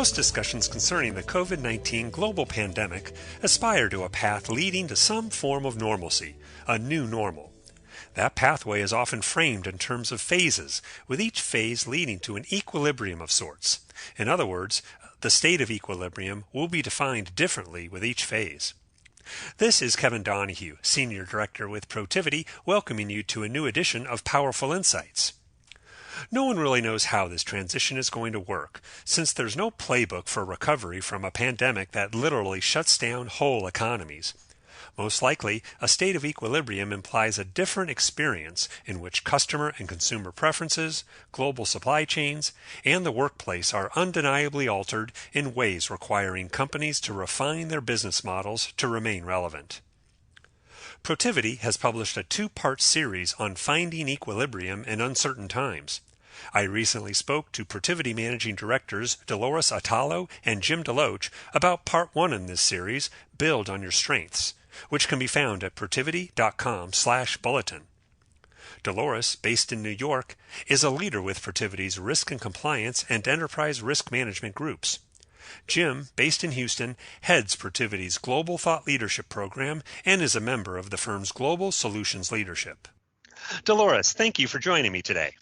Most discussions concerning the COVID-19 global pandemic aspire to a path leading to some form of normalcy, a new normal. That pathway is often framed in terms of phases, with each phase leading to an equilibrium of sorts. In other words, the state of equilibrium will be defined differently with each phase. This is Kevin Donahue, Senior Director with Protiviti, welcoming you to a new edition of Powerful Insights. No one really knows how this transition is going to work, since there's no playbook for recovery from a pandemic that literally shuts down whole economies. Most likely, a state of equilibrium implies a different experience in which customer and consumer preferences, global supply chains, and the workplace are undeniably altered in ways requiring companies to refine their business models to remain relevant. Protiviti has published a two-part series on finding equilibrium in uncertain times. I recently spoke to Protiviti Managing Directors Dolores Atalo and Jim Deloach about part one in this series, Build on Your Strengths, which can be found at protiviti.com/bulletin. Dolores, based in New York, is a leader with Protiviti's risk and compliance and enterprise risk management groups. Jim, based in Houston, heads Protiviti's Global Thought Leadership Program and is a member of the firm's Global Solutions Leadership. Dolores, thank you for joining me today.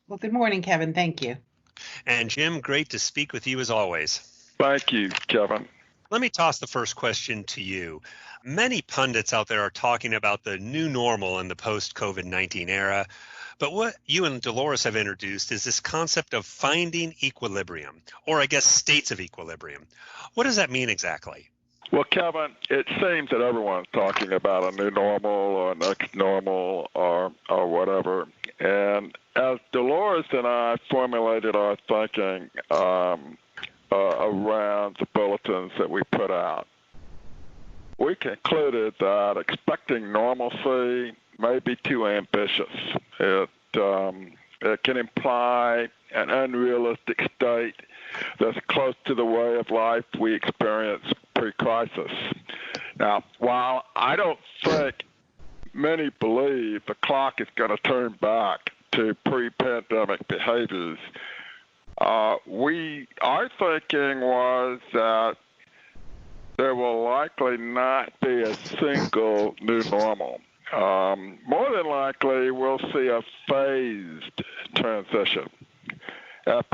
Well, good morning, Kevin. Thank you. And Jim, great to speak with you as always. Thank you, Kevin. Let me toss the first question to you. Many pundits out there are talking about the new normal in the post-COVID-19 era, but what you and Dolores have introduced is this concept of finding equilibrium, or I guess states of equilibrium. What does that mean exactly? Well, Kevin, it seems that everyone's talking about a new normal or next normal or whatever. And as Dolores and I formulated our thinking around the bulletins that we put out, we concluded that expecting normalcy may be too ambitious. It can imply an unrealistic state that's close to the way of life we experienced pre-crisis. Now, while I don't think many believe the clock is going to turn back to pre-pandemic behaviors, our thinking was that there will likely not be a single new normal. More than likely, we'll see a phased transition. At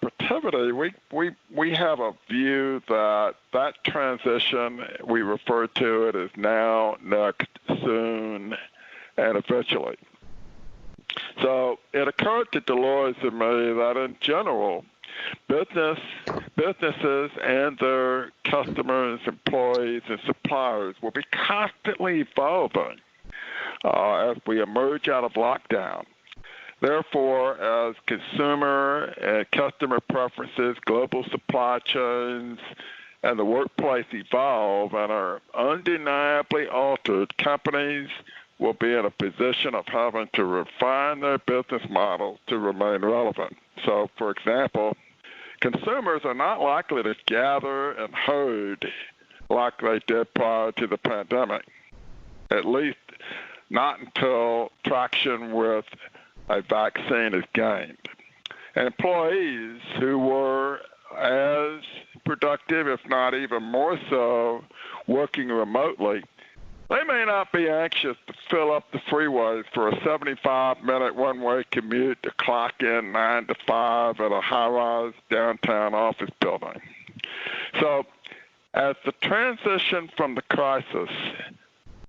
Protiviti, we have a view that transition, we refer to it as now, next, soon, and eventually. So it occurred to Dolores and me that in general, businesses and their customers, employees, and suppliers will be constantly evolving as we emerge out of lockdown. Therefore, as consumer and customer preferences, global supply chains, and the workplace evolve and are undeniably altered, companies will be in a position of having to refine their business models to remain relevant. So, for example, consumers are not likely to gather and herd like they did prior to the pandemic, at least not until traction with a vaccine is gained. And employees who were as productive, if not even more so, working remotely, they may not be anxious to fill up the freeways for a 75-minute one-way commute to clock in 9 to 5 at a high-rise downtown office building. So as the transition from the crisis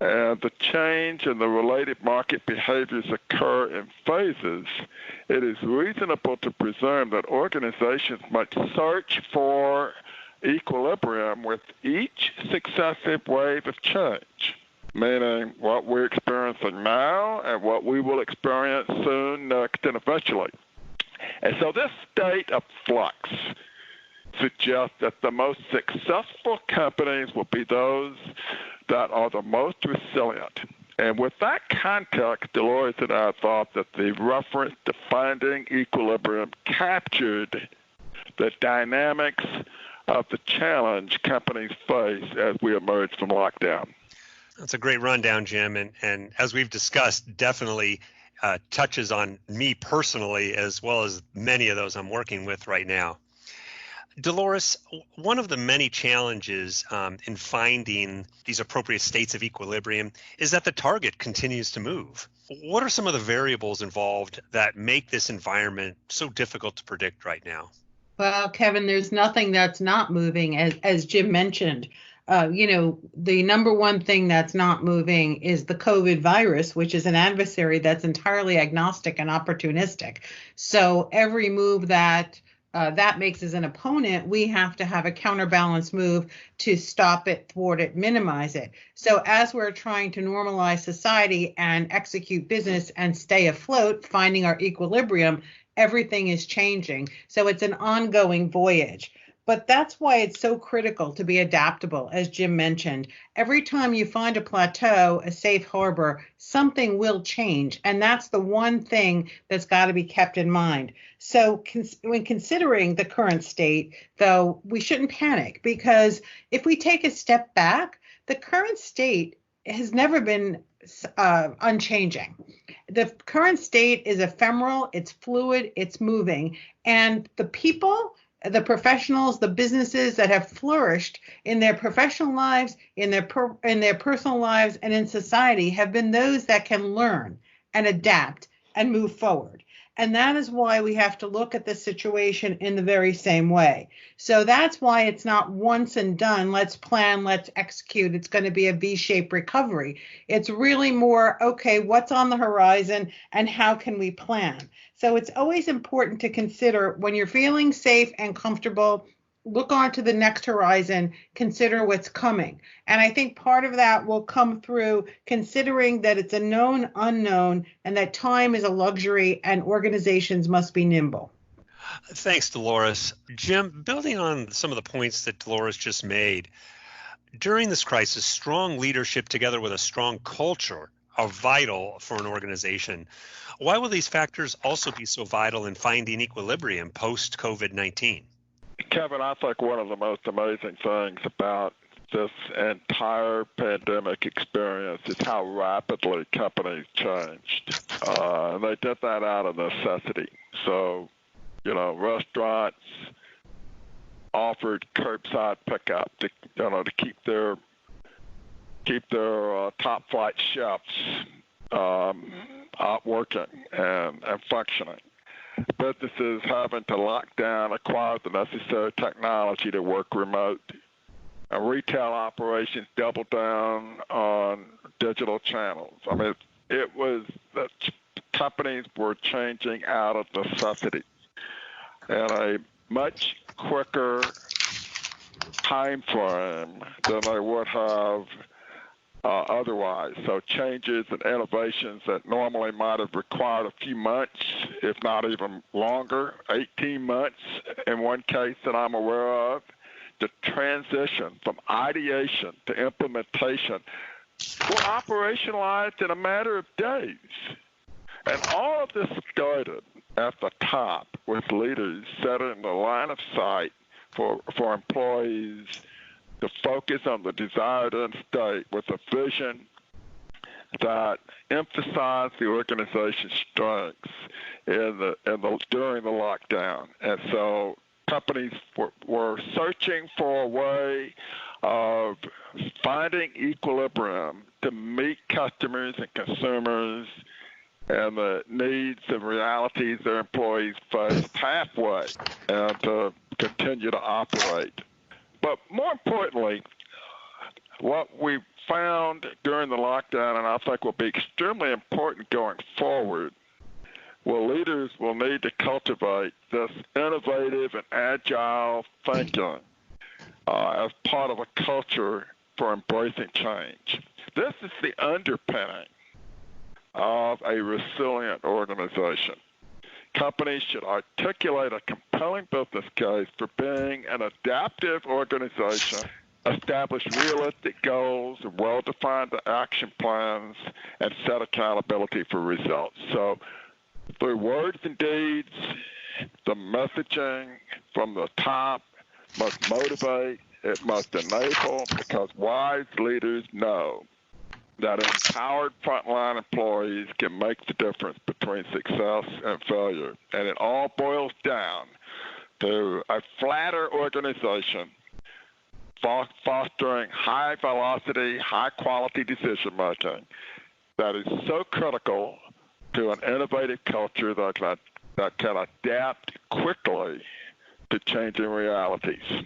and the change in the related market behaviors occur in phases, it is reasonable to presume that organizations must search for equilibrium with each successive wave of change, meaning what we're experiencing now and what we will experience soon, next, and eventually. And so this state of flux suggests that the most successful companies will be those that are the most resilient. And with that context, Dolores and I thought that the reference to finding equilibrium captured the dynamics of the challenge companies face as we emerge from lockdown. That's a great rundown, Jim. And as we've discussed, definitely touches on me personally as well as many of those I'm working with right now. Dolores, one of the many challenges in finding these appropriate states of equilibrium is that the target continues to move. What are some of the variables involved that make this environment so difficult to predict right now? Well, Kevin, there's nothing that's not moving, as Jim mentioned. The number one thing that's not moving is the COVID virus, which is an adversary that's entirely agnostic and opportunistic. So every move that makes as an opponent, we have to have a counterbalance move to stop it, thwart it, minimize it. So as we're trying to normalize society and execute business and stay afloat, finding our equilibrium, everything is changing. So it's an ongoing voyage. But that's why it's so critical to be adaptable, as Jim mentioned. Every time you find a plateau, a safe harbor, something will change. And that's the one thing that's got to be kept in mind. So when considering the current state, though, we shouldn't panic, because if we take a step back, the current state has never been unchanging. The current state is ephemeral, it's fluid, it's moving, and the people, the professionals, the businesses that have flourished in their professional lives, in their personal lives, and in society have been those that can learn and adapt and move forward. And that is why we have to look at the situation in the very same way. So that's why it's not once and done. Let's plan, let's execute. It's going to be a V-shaped recovery. It's really more, okay, what's on the horizon and how can we plan? So it's always important to consider when you're feeling safe and comfortable, look on to the next horizon, consider what's coming. And I think part of that will come through considering that it's a known unknown and that time is a luxury and organizations must be nimble. Thanks, Dolores. Jim, building on some of the points that Dolores just made, during this crisis, strong leadership together with a strong culture are vital for an organization. Why will these factors also be so vital in finding equilibrium post COVID-19? Kevin, I think one of the most amazing things about this entire pandemic experience is how rapidly companies changed. And they did that out of necessity. So, restaurants offered curbside pickup to keep their top flight chefs working and functioning. Businesses having to lock down, acquire the necessary technology to work remote. And retail operations doubled down on digital channels. I mean, it was that companies were changing out of necessity in a much quicker time frame than they would have otherwise. So changes and innovations that normally might have required a few months, if not even longer, 18 months in one case that I'm aware of, the transition from ideation to implementation were operationalized in a matter of days. And all of this started at the top with leaders setting the line of sight for employees to focus on the desired end state with a vision that emphasized the organization's strengths during the lockdown. And so companies were searching for a way of finding equilibrium to meet customers and consumers and the needs and realities their employees faced halfway and to continue to operate. But more importantly, what we found during the lockdown, and I think will be extremely important going forward, leaders will need to cultivate this innovative and agile thinking as part of a culture for embracing change. This is the underpinning of a resilient organization. Companies should articulate a compelling business case for being an adaptive organization, establish realistic goals and well-defined action plans, and set accountability for results. So through words and deeds, the messaging from the top must motivate, it must enable, because wise leaders know that empowered frontline employees can make the difference between success and failure. And it all boils down to a flatter organization, fostering high velocity, high quality decision making that is so critical to an innovative culture that can adapt quickly to changing realities.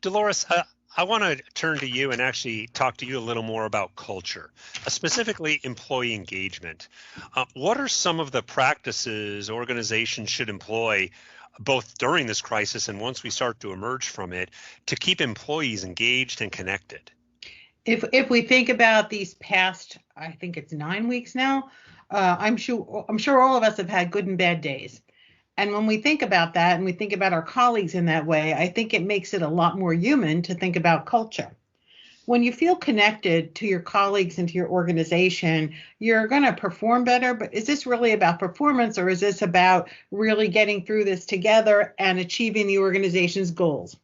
Dolores, I want to turn to you and actually talk to you a little more about culture, specifically employee engagement. What are some of the practices organizations should employ both during this crisis and once we start to emerge from it to keep employees engaged and connected? If we think about these past, I think it's 9 weeks now, I'm sure all of us have had good and bad days. And when we think about that and we think about our colleagues in that way, I think it makes it a lot more human to think about culture. When you feel connected to your colleagues and to your organization, you're going to perform better. But is this really about performance, or is this about really getting through this together and achieving the organization's goals?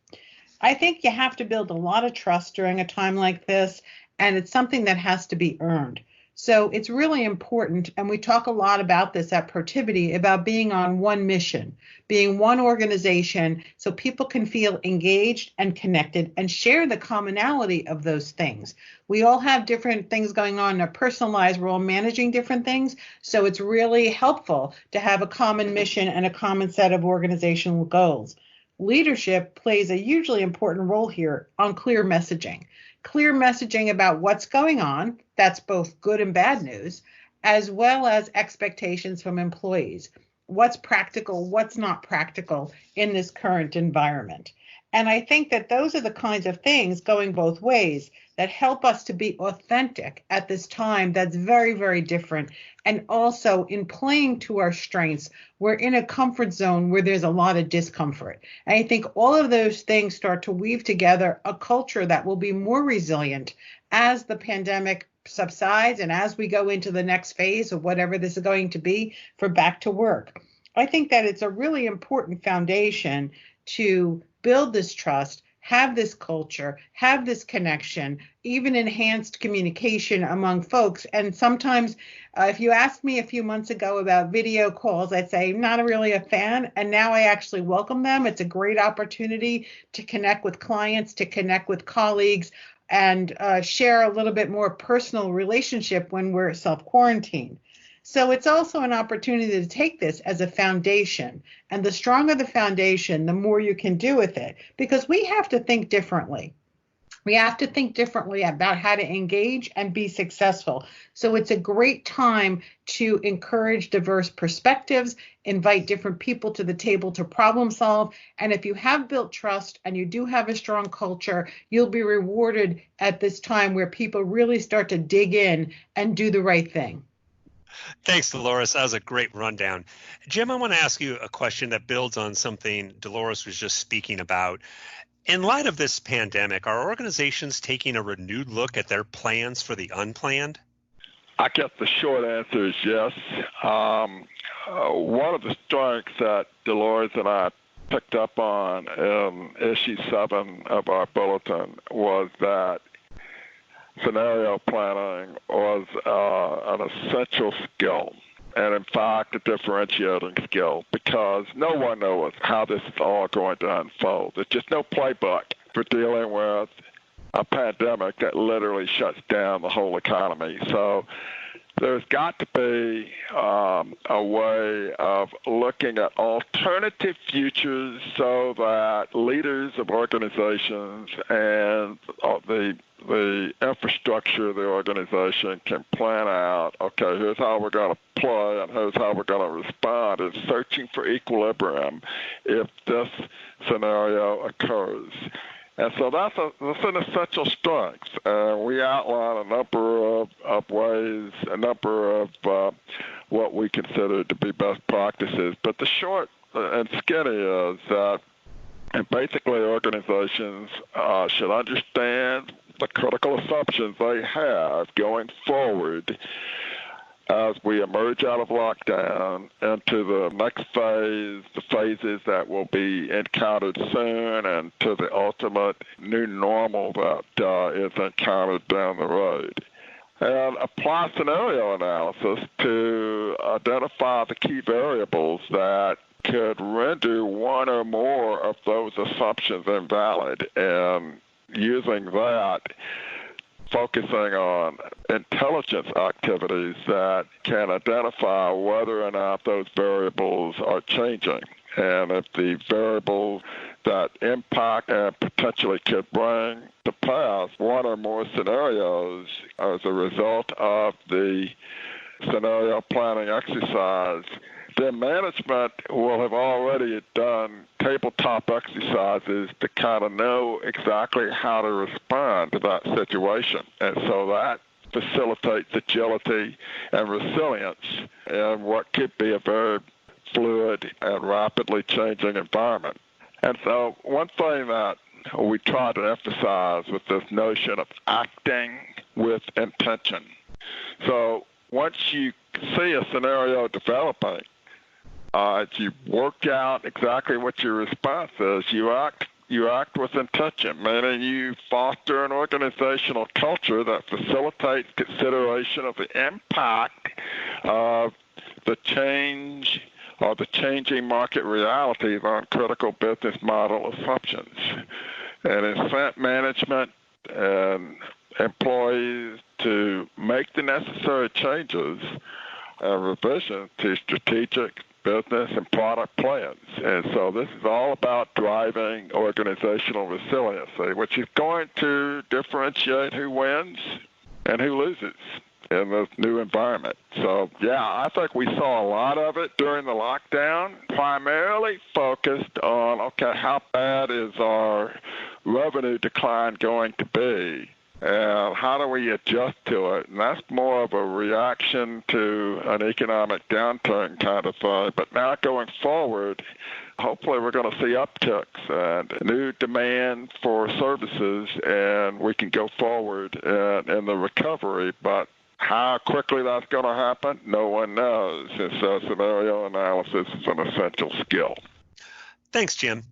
I think you have to build a lot of trust during a time like this, and it's something that has to be earned. So it's really important, and we talk a lot about this at Protiviti, about being on one mission, being one organization, so people can feel engaged and connected and share the commonality of those things. We all have different things going on in our personal lives. We're all managing different things, so it's really helpful to have a common mission and a common set of organizational goals. Leadership plays a hugely important role here on clear messaging. Clear messaging about what's going on, that's both good and bad news, as well as expectations from employees. What's practical, what's not practical in this current environment. And I think that those are the kinds of things going both ways that help us to be authentic at this time that's very, very different. And also in playing to our strengths, we're in a comfort zone where there's a lot of discomfort. And I think all of those things start to weave together a culture that will be more resilient as the pandemic subsides and as we go into the next phase of whatever this is going to be for back to work. I think that it's a really important foundation to build this trust, have this culture, have this connection, even enhanced communication among folks. And sometimes if you asked me a few months ago about video calls, I'd say not really a fan. And now I actually welcome them. It's a great opportunity to connect with clients, to connect with colleagues, and share a little bit more personal relationship when we're self-quarantined. So it's also an opportunity to take this as a foundation. And the stronger the foundation, the more you can do with it, because we have to think differently. We have to think differently about how to engage and be successful. So it's a great time to encourage diverse perspectives, invite different people to the table to problem solve. And if you have built trust and you do have a strong culture, you'll be rewarded at this time where people really start to dig in and do the right thing. Thanks, Dolores. That was a great rundown. Jim, I want to ask you a question that builds on something Dolores was just speaking about. In light of this pandemic, are organizations taking a renewed look at their plans for the unplanned? I guess the short answer is yes. One of the strengths that Dolores and I picked up on in issue 7 of our bulletin was that scenario planning was an essential skill, and in fact a differentiating skill, because no one knows how this is all going to unfold. There's just no playbook for dealing with a pandemic that literally shuts down the whole economy. So there's got to be a way of looking at alternative futures so that leaders of organizations and the infrastructure of the organization can plan out, okay, here's how we're going to play and here's how we're going to respond, and searching for equilibrium if this scenario occurs. And so that's an essential strength. We outline a number of ways, a number of what we consider to be best practices. But the short and skinny is that basically organizations should understand the critical assumptions they have going forward as we emerge out of lockdown into the next phase, the phases that will be encountered soon, and to the ultimate new normal that is encountered down the road. And apply scenario analysis to identify the key variables that could render one or more of those assumptions invalid, and using that, focusing on intelligence activities that can identify whether or not those variables are changing. And if the variables that impact and potentially could bring to pass one or more scenarios as a result of the scenario planning exercise, then management will have already done tabletop exercises to kind of know exactly how to respond to that situation. And so that facilitates agility and resilience in what could be a very fluid and rapidly changing environment. And so one thing that we try to emphasize with this notion of acting with intention. So once you see a scenario developing, you work out exactly what your response is. You act with intention, meaning you foster an organizational culture that facilitates consideration of the impact of the change or the changing market realities on critical business model assumptions, and incent management and employees to make the necessary changes and revisions to strategic business and product plans. And so this is all about driving organizational resiliency, which is going to differentiate who wins and who loses in this new environment. So, yeah, I think we saw a lot of it during the lockdown, primarily focused on, okay, how bad is our revenue decline going to be? And how do we adjust to it? And that's more of a reaction to an economic downturn kind of thing. But now going forward, hopefully we're going to see upticks and new demand for services, and we can go forward in the recovery. But how quickly that's going to happen, no one knows. And so scenario analysis is an essential skill. Thanks, Jim.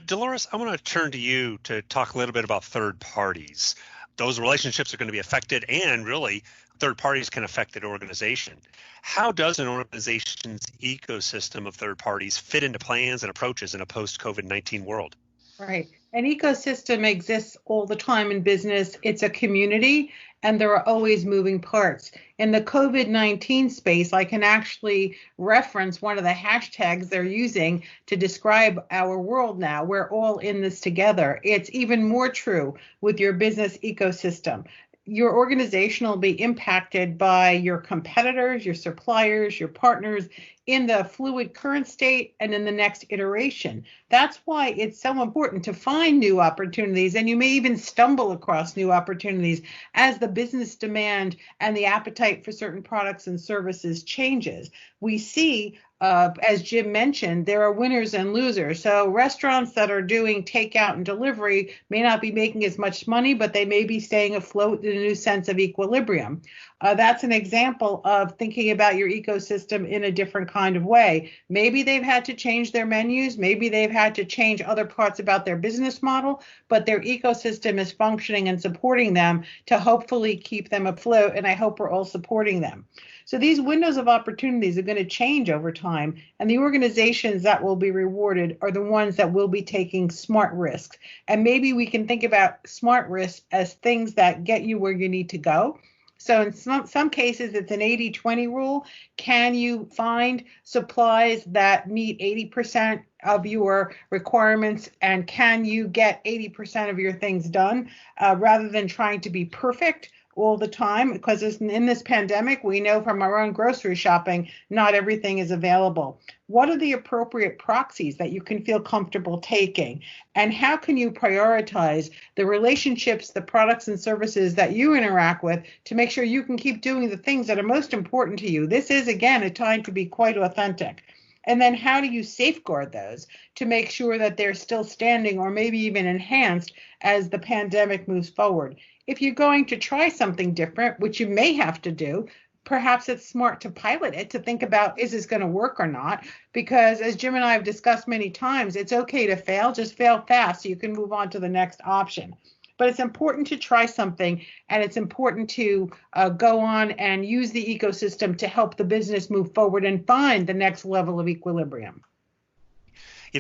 Dolores, I want to turn to you to talk a little bit about third parties. Those relationships are going to be affected, and really third parties can affect an organization. How does an organization's ecosystem of third parties fit into plans and approaches in a post-COVID-19 world? Right. An ecosystem exists all the time in business. It's a community, and there are always moving parts. In the COVID-19 space, I can actually reference one of the hashtags they're using to describe our world now. We're all in this together. It's even more true with your business ecosystem. Your organization will be impacted by your competitors, your suppliers, your partners in the fluid current state and in the next iteration. That's why it's so important to find new opportunities, and you may even stumble across new opportunities as the business demand and the appetite for certain products and services changes. We see, as Jim mentioned, there are winners and losers. So restaurants that are doing takeout and delivery may not be making as much money, but they may be staying afloat in a new sense of equilibrium. That's an example of thinking about your ecosystem in a different kind of way. Maybe they've had to change their menus. Maybe they've had to change other parts about their business model, but their ecosystem is functioning and supporting them to hopefully keep them afloat. And I hope we're all supporting them. So these windows of opportunities are going to change over time, and the organizations that will be rewarded are the ones that will be taking smart risks. And maybe we can think about smart risks as things that get you where you need to go. So in some cases, it's an 80-20 rule. Can you find supplies that meet 80% of your requirements, and can you get 80% of your things done rather than trying to be perfect all the time? Because in this pandemic, we know from our own grocery shopping, not everything is available. What are the appropriate proxies that you can feel comfortable taking? And how can you prioritize the relationships, the products and services that you interact with to make sure you can keep doing the things that are most important to you? This is, again, a time to be quite authentic. And then how do you safeguard those to make sure that they're still standing or maybe even enhanced as the pandemic moves forward? If you're going to try something different, which you may have to do, perhaps it's smart to pilot it, to think about, is this going to work or not? Because as Jim and I have discussed many times, it's okay to fail, just fail fast so you can move on to the next option. But it's important to try something, and it's important to go on and use the ecosystem to help the business move forward and find the next level of equilibrium.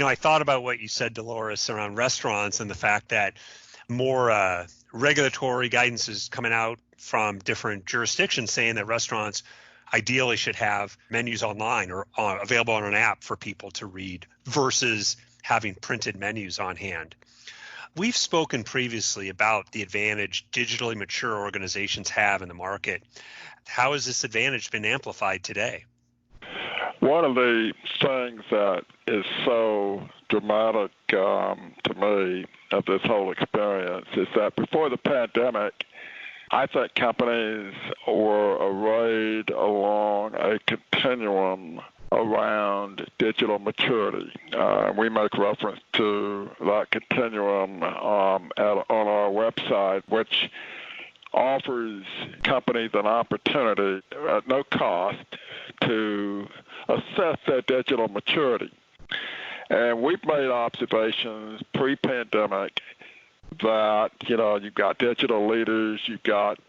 I thought about what you said, Dolores, around restaurants and the fact that more regulatory guidance is coming out from different jurisdictions saying that restaurants ideally should have menus online or available on an app for people to read versus having printed menus on hand. We've spoken previously about the advantage digitally mature organizations have in the market. How has this advantage been amplified today? One of the things that is so dramatic to me of this whole experience is that before the pandemic, I think companies were arrayed along a continuum around digital maturity. We make reference to that continuum on our website, which offers companies an opportunity at no cost to assess their digital maturity. And we've made observations pre-pandemic that, you've got digital leaders, you've got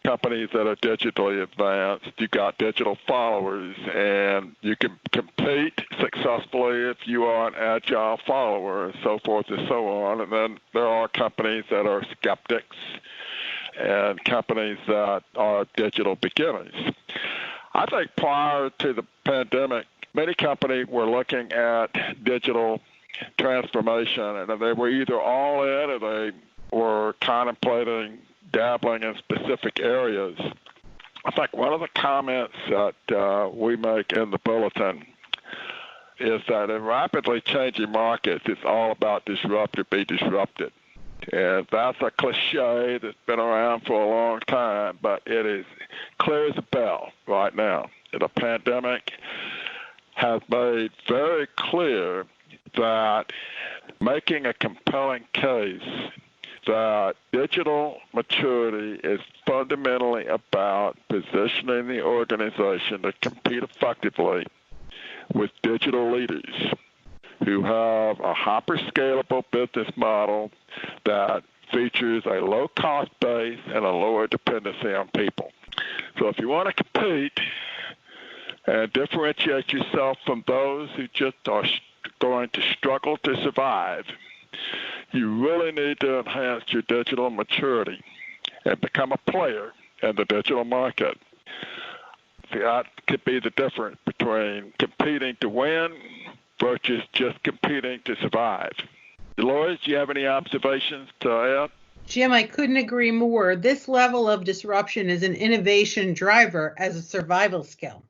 companies that are digitally advanced, you've got digital followers, and you can compete successfully if you are an agile follower, and so forth and so on. And then there are companies that are skeptics and companies that are digital beginners. I think prior to the pandemic, many companies were looking at digital transformation, and they were either all in or they were contemplating dabbling in specific areas. I think one of the comments that we make in the bulletin is that in rapidly changing markets, it's all about disrupt or be disrupted. And that's a cliche that's been around for a long time, but it is clear as a bell right now. The pandemic has made very clear that making a compelling case that digital maturity is fundamentally about positioning the organization to compete effectively with digital leaders who have a hyper-scalable business model that features a low-cost base and a lower dependency on people. So if you want to compete and differentiate yourself from those who just are going to struggle to survive, you really need to enhance your digital maturity and become a player in the digital market. That could be the difference between competing to win versus just competing to survive. Dolores, do you have any observations to add? Jim, I couldn't agree more. This level of disruption is an innovation driver as a survival skill.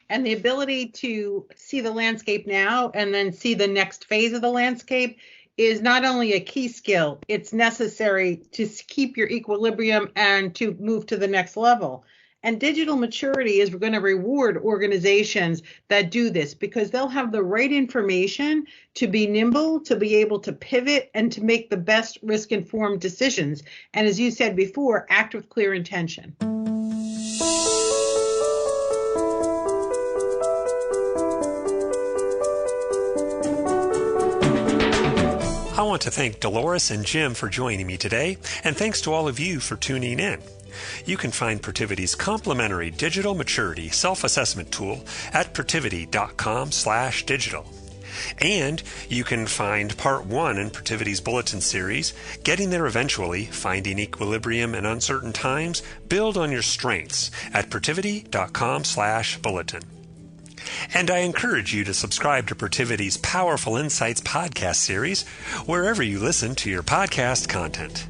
And the ability to see the landscape now and then see the next phase of the landscape is not only a key skill, it's necessary to keep your equilibrium and to move to the next level. And digital maturity is going to reward organizations that do this because they'll have the right information to be nimble, to be able to pivot, and to make the best risk-informed decisions. And as you said before, act with clear intention. I want to thank Dolores and Jim for joining me today, and thanks to all of you for tuning in. You can find Protivity's complimentary digital maturity self-assessment tool at protivity.com/digital. And you can find part 1 in Protivity's bulletin series, Getting There Eventually, Finding Equilibrium in Uncertain Times, Build on Your Strengths at protivity.com/bulletin. And I encourage you to subscribe to Protivity's Powerful Insights podcast series wherever you listen to your podcast content.